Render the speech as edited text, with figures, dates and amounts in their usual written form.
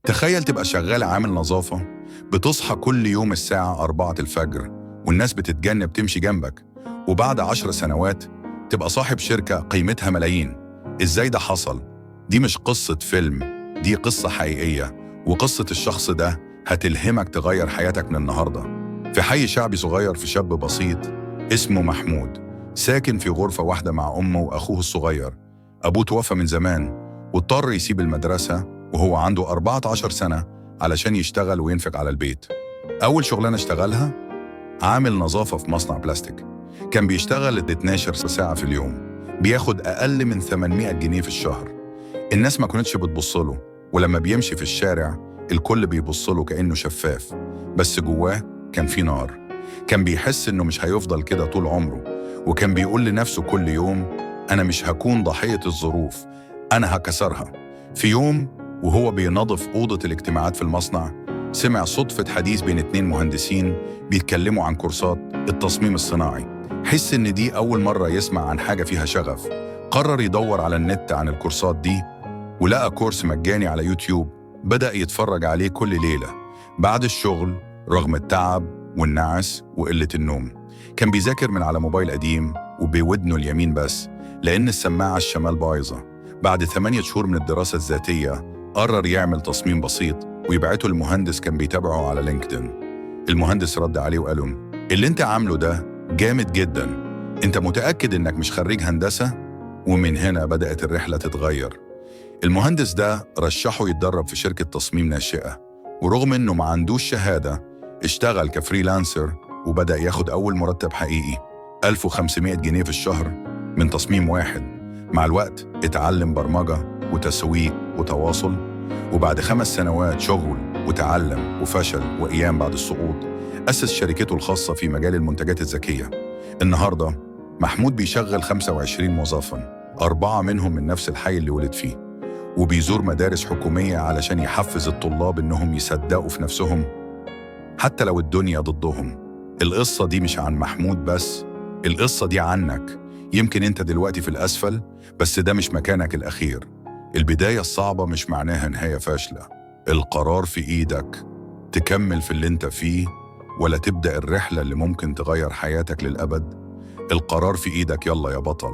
تخيل تبقى شغال عامل نظافة، بتصحى كل يوم الساعة 4 الفجر والناس بتتجنب تمشي جنبك، وبعد 10 سنوات تبقى صاحب شركة قيمتها ملايين. إزاي ده حصل؟ دي مش قصة فيلم، دي قصة حقيقية، وقصة الشخص ده هتلهمك تغير حياتك من النهاردة. في حي شعبي صغير في شاب بسيط اسمه محمود، ساكن في غرفة واحدة مع أمه وأخوه الصغير. أبوه توفى من زمان واضطر يسيب المدرسة وهو عنده 14 سنة علشان يشتغل وينفق على البيت. أول شغلانة اشتغلها عامل نظافة في مصنع بلاستيك. كان بيشتغل 12 ساعة في اليوم، بياخد أقل من 800 جنيه في الشهر. الناس ما كانتش بتبصله، ولما بيمشي في الشارع الكل بيبصله كأنه شفاف، بس جواه كان في نار. كان بيحس إنه مش هيفضل كده طول عمره، وكان بيقول لنفسه كل يوم: أنا مش هكون ضحية الظروف، أنا هكسرها. في يوم وهو بينظف أوضة الاجتماعات في المصنع، سمع صدفة حديث بين 2 مهندسين بيتكلموا عن كورسات التصميم الصناعي. حس إن دي أول مرة يسمع عن حاجة فيها شغف. قرر يدور على النت عن الكورسات دي، ولقى كورس مجاني على يوتيوب. بدأ يتفرج عليه كل ليلة بعد الشغل رغم التعب والنعس وقلة النوم. كان بيذاكر من على موبايل قديم وبودنه اليمين بس، لأن السماعة الشمال بايظة. بعد 8 شهور من الدراسة الذاتية قرر يعمل تصميم بسيط ويبعته للمهندس كان بيتابعه على لينكدين. المهندس رد عليه وقال له: اللي انت عامله ده جامد جدا، انت متأكد انك مش خريج هندسة؟ ومن هنا بدأت الرحلة تتغير. المهندس ده رشحه يتدرب في شركة تصميم ناشئة، ورغم انه ما عندوش شهادة اشتغل كفريلانسر وبدأ ياخد أول مرتب حقيقي 1500 جنيه في الشهر من تصميم واحد. مع الوقت اتعلم برمجة وتسويق وتواصل، وبعد 5 سنوات شغل وتعلم وفشل وأيام بعد السقوط أسس شركته الخاصة في مجال المنتجات الذكية. النهاردة محمود بيشغل 25 موظفاً، 4 منهم من نفس الحي اللي ولد فيه، وبيزور مدارس حكومية علشان يحفز الطلاب إنهم يصدقوا في نفسهم حتى لو الدنيا ضدهم. القصة دي مش عن محمود بس، القصة دي عنك. يمكن انت دلوقتي في الأسفل، بس ده مش مكانك الأخير. البداية الصعبة مش معناها نهاية فاشلة. القرار في إيدك، تكمل في اللي انت فيه ولا تبدأ الرحلة اللي ممكن تغير حياتك للأبد. القرار في إيدك، يلا يا بطل.